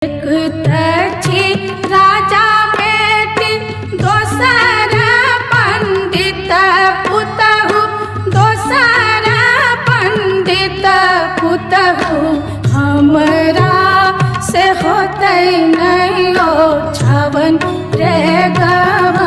तची राजा बेटी दोसर पंडित पुतहु दोसर पंडित पुतहु हमरा से होते नहीं ओ छवन रे गवा